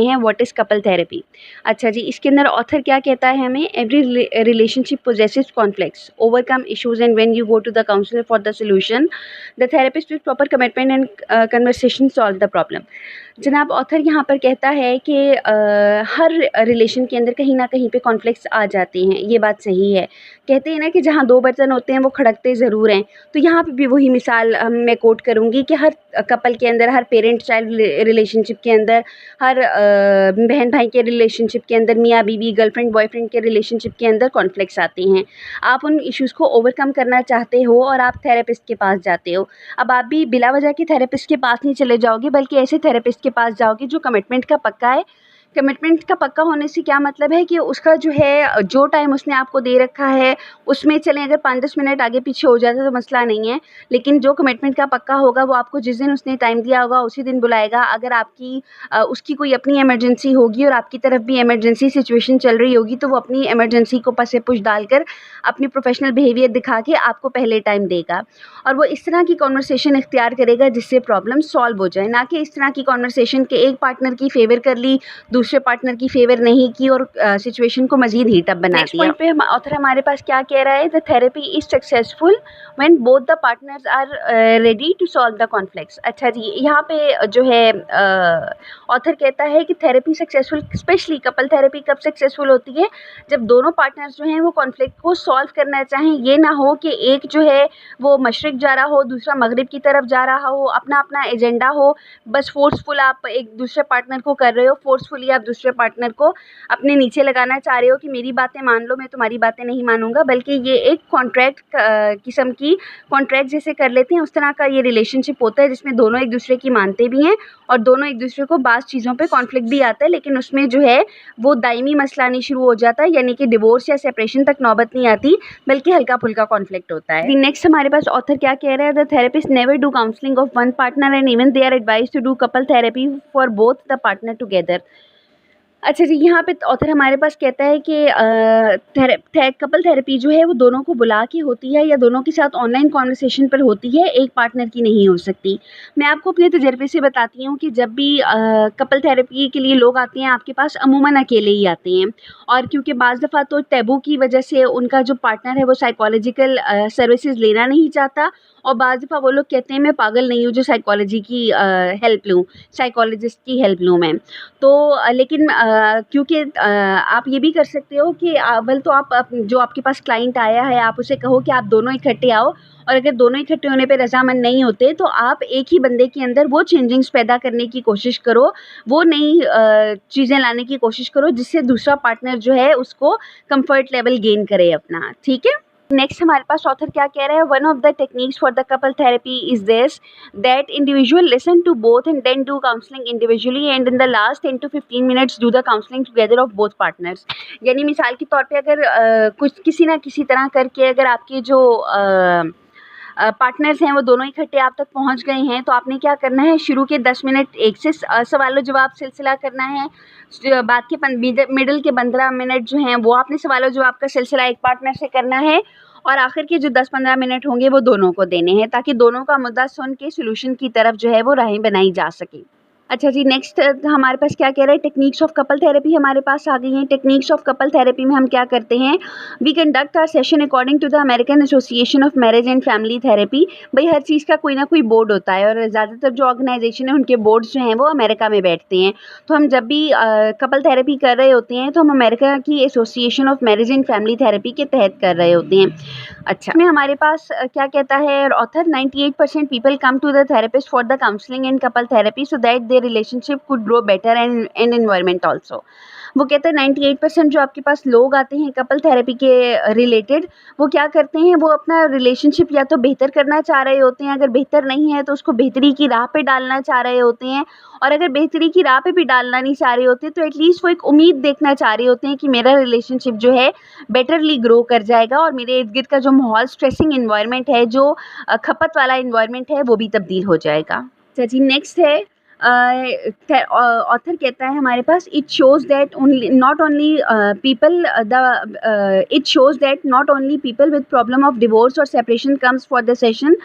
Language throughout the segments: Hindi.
हैं व्हाट इज़ कपल थेरेपी। अच्छा जी, इसके अंदर ऑथर क्या कहता है हमें, every relationship possesses conflicts, overcome issues and when you go to the counsellor for the solution, the therapist with proper commitment and conversation solve the problem. जनाब ऑथर यहाँ पर कहता है कि हर रिलेशन के अंदर कहीं ना कहीं पे कॉन्फ्लिक्ट्स आ जाते हैं, ये बात सही है। कहते हैं ना कि जहाँ दो बर्तन होते हैं वो खड़कते ज़रूर हैं, तो यहाँ पे भी वही मिसाल मैं कोट करूँगी कि हर कपल के अंदर, हर पेरेंट चाइल्ड रिलेशनशिप के अंदर, हर बहन भाई के रिलेशनशिप के अंदर, मियाँ बीवी, गर्लफ्रेंड बॉयफ्रेंड के रिलेशनशिप के अंदर कॉन्फ्लिक्ट्स आते हैं। आप उन इश्यूज़ को ओवरकम करना चाहते हो और आप थेरेपिस्ट के पास जाते हो। अब आप भी बिला वजह के थेरेपिस्ट के पास नहीं चले जाओगे, बल्कि ऐसे थेरेपिस्ट के पास जाओगे जो कमिटमेंट का पक्का है। कमिटमेंट का पक्का होने से क्या मतलब है कि उसका जो है, जो टाइम उसने आपको दे रखा है उसमें चलें अगर 5-10 मिनट आगे पीछे हो जाता है तो मसला नहीं है, लेकिन जो कमिटमेंट का पक्का होगा वो आपको जिस दिन उसने टाइम दिया होगा उसी दिन बुलाएगा। अगर आपकी उसकी कोई अपनी इमरजेंसी होगी और आपकी तरफ भी इमरजेंसी सिचुएशन चल रही होगी तो वो अपनी इमरजेंसी को पसे पुश डालकर अपनी प्रोफेशनल बिहेवियर दिखा के आपको पहले टाइम देगा, और वो इस तरह की कॉन्वर्सेशन इख्तियार करेगा जिससे प्रॉब्लम सॉल्व हो जाए, ना कि इस तरह की कॉन्वर्सेशन के एक पार्टनर की फेवर कर ली, दूसरे पार्टनर की फेवर नहीं की और सिचुएशन को मजीद हीट अप बना दिया। पॉइंट पे ऑथर हमारे पास क्या कह रहा है, the therapy is successful when both the partners are ready to solve the conflicts. अच्छा जी, यहाँ पे जो है ऑथर कहता है कि therapy successful, specially couple therapy कब सक्सेसफुल होती है, जब दोनों पार्टनर्स जो हैं वो कॉन्फ्लिक्ट को सॉल्व करना चाहें। ये ना हो कि एक जो है वो मशरिक जा रहा हो, दूसरा मगरिब की तरफ जा रहा हो, अपना अपना एजेंडा हो, बस फोर्सफुल आप एक दूसरे पार्टनर को कर रहे हो, फोर्सफुली आप दूसरे पार्टनर को अपने नीचे लगाना चाह रहे हो कि मेरी बातें मान लो, मैं तुम्हारी बातें नहीं मानूंगा, बल्कि ये एक कॉन्ट्रैक्ट किस्म की कॉन्ट्रैक्ट जैसे कर लेते हैं, उस तरह का ये रिलेशनशिप होता है जिसमें दोनों एक दूसरे की मानते भी हैं और दोनों एक दूसरे को बाज़ चीज़ों पे कॉन्फ्लिक्ट भी आता है, लेकिन उसमें जो है वो दायमी मसला नहीं शुरू हो जाता, यानी कि डिवोर्स या सेपरेशन तक नौबत नहीं आती, बल्कि हल्का फुल्का कॉन्फ्लिक्ट होता है। नेक्स्ट हमारे पास ऑथर क्या कह रहा है, the therapist never do counselling of one partner and even they are advise to do couple therapy for both the partner together. अच्छा जी, यहाँ पे ऑथर हमारे पास कहता है कि कपल थेरेपी जो है वो दोनों को बुला के होती है या दोनों के साथ ऑनलाइन कॉन्वर्सेशन पर होती है, एक पार्टनर की नहीं हो सकती। मैं आपको अपने तजर्बे से बताती हूँ कि जब भी कपल थेरेपी के लिए लोग आते हैं आपके पास, अमूमन अकेले ही आते हैं, और क्योंकि बाज़ दफ़ा तो टैबू की वजह से उनका जो पार्टनर है वो साइकोलॉजिकल सर्विसेज लेना नहीं चाहता, और बाज़ दफ़ा वो लोग कहते हैं मैं पागल नहीं हूँ जो साइकोलॉजी की हेल्प लूँ, साइकोलॉजिस्ट की हेल्प लूँ मैं। तो लेकिन क्योंकि आप ये भी कर सकते हो कि अव्वल तो आप जो आपके पास क्लाइंट आया है आप उसे कहो कि आप दोनों इकट्ठे आओ, और अगर दोनों इकट्ठे होने पे रज़ामंद नहीं होते तो आप एक ही बंदे के अंदर वो चेंजिंग्स पैदा करने की कोशिश करो, वो नई चीज़ें लाने की कोशिश करो जिससे दूसरा पार्टनर जो है उसको कंफर्ट लेवल गेन करे अपना, ठीक है। नेक्स्ट हमारे पास ऑथर क्या कह रहा है, one of the techniques for the couple therapy is this, that individual listen to both and then do counselling individually and in the last 10 to 15 minutes do the counselling together of both partners. यानी मिसाल के तौर पे अगर कुछ किसी ना किसी तरह करके अगर आपके जो पार्टनर्स हैं वो दोनों इकट्ठे आप तक पहुंच गए हैं, तो आपने क्या करना है, शुरू के 10 मिनट एक से सवाल जवाब सिलसिला करना है, बाद के मिडल के 15 मिनट जो हैं वो आपने सवाल जवाब का सिलसिला एक पार्टनर से करना है, और आखिर के जो 10-15 मिनट होंगे वो दोनों को देने हैं, ताकि दोनों का मुद्दा सुन के सोल्यूशन की तरफ जो है वो राहें बनाई जा सके। अच्छा जी, नेक्स्ट हमारे पास क्या कह रहा है, टेक्निक्स ऑफ कपल थेरेपी हमारे पास आ गई हैं। टेक्निक्स ऑफ कपल थेरेपी में हम क्या करते हैं, we conduct our session according to the American Association of marriage and family therapy. भाई हर चीज़ का कोई ना कोई बोर्ड होता है, और ज़्यादातर जो ऑर्गेनाइजेशन है उनके बोर्ड्स जो हैं वो अमेरिका में बैठते हैं। तो हम जब भी कपल थेरेपी कर रहे होते हैं तो हम अमेरिका की association of marriage and family therapy के तहत कर रहे होते हैं। अच्छा, में हमारे पास क्या कहता है author, 98% people come to the therapist for the counselling and couple therapy so that their relationship could grow better and environment also. वो कहते हैं 98% जो आपके पास लोग आते हैं कपल थेरेपी के रिलेटेड, वो क्या करते हैं, वो अपना रिलेशनशिप या तो बेहतर करना चाह रहे होते हैं, अगर बेहतर नहीं है तो उसको बेहतरी की राह पे डालना चाह रहे होते हैं, और अगर बेहतरी की राह पे भी डालना नहीं चाह रहे होते तो एटलीस्ट वो एक उम्मीद देखना चाह रहे होते हैं कि मेरा रिलेशनशिप जो है बेटरली ग्रो कर जाएगा और मेरे इर्द गिर्द का जो माहौल, स्ट्रेसिंग इन्वायरमेंट है, जो खपत वाला इन्वायरमेंट है, वो भी तब्दील हो जाएगा। अच्छा जी, नेक्स्ट है ऑथर कहता है हमारे पास, it shows that not only people with problem of divorce और separation comes for the session,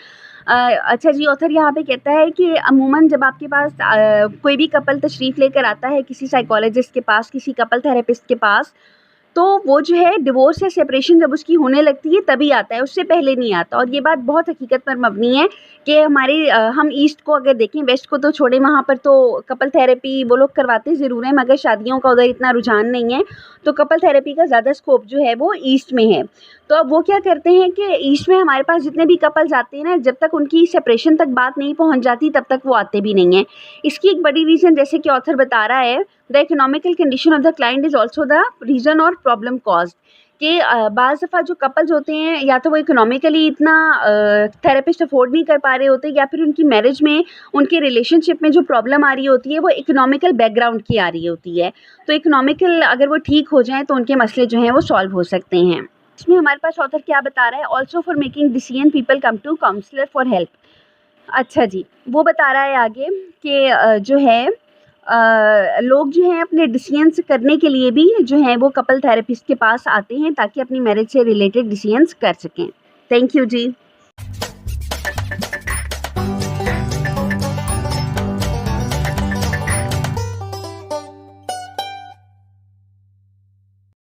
अच्छा जी, ऑथर यहाँ पे कहता है कि अमूमन जब आपके पास कोई भी कपल तशरीफ़ लेकर आता है किसी साइकोलॉजिस्ट के पास, किसी कपल थेरेपिस्ट के पास, तो वो जो है डिवोर्स या सेपरेशन जब उसकी होने लगती है तभी आता है, उससे पहले नहीं आता। और ये बात बहुत हकीकत पर मबनी है कि हमारे हम ईस्ट को अगर देखें, वेस्ट को तो छोड़ें, वहाँ पर तो कपल थेरेपी वो लोग करवाते ज़रूर हैं, मगर शादियों का उधर इतना रुझान नहीं है, तो कपल थेरेपी का ज़्यादा स्कोप जो है वो ईस्ट में है। तो अब वो क्या करते हैं कि ईस्ट में हमारे पास जितने भी कपल्स आते हैं ना, जब तक उनकी सेपरेशन तक बात नहीं पहुँच जाती तब तक वो आते भी नहीं हैं। इसकी एक बड़ी रीज़न, जैसे कि ऑथर बता रहा है, the economical condition of the client is also the reason और प्रॉब्लम कॉज्ड, कि बाज़ दफ़ा जो कपल्स होते हैं या तो वो इकोनॉमिकली इतना थेरेपिस्ट अफोर्ड नहीं कर पा रहे होते, या फिर उनकी मैरिज में, उनके रिलेशनशिप में जो प्रॉब्लम आ रही होती है वो इकोनॉमिकल बैकग्राउंड की आ रही होती है। तो इकोनॉमिकल अगर वो ठीक हो जाएँ तो उनके मसले जो हैं वो सॉल्व हो सकते हैं। इसमें हमारे पास ऑथर क्या बता रहा है, also for making decision people come to counsellor for help. अच्छा जी, वो बता रहा है आगे कि जो है लोग जो हैं अपने डिसीजंस करने के लिए भी जो हैं वो कपल थेरेपिस्ट के पास आते हैं ताकि अपनी मैरिज से रिलेटेड डिसीजंस कर सकें। Thank you ji.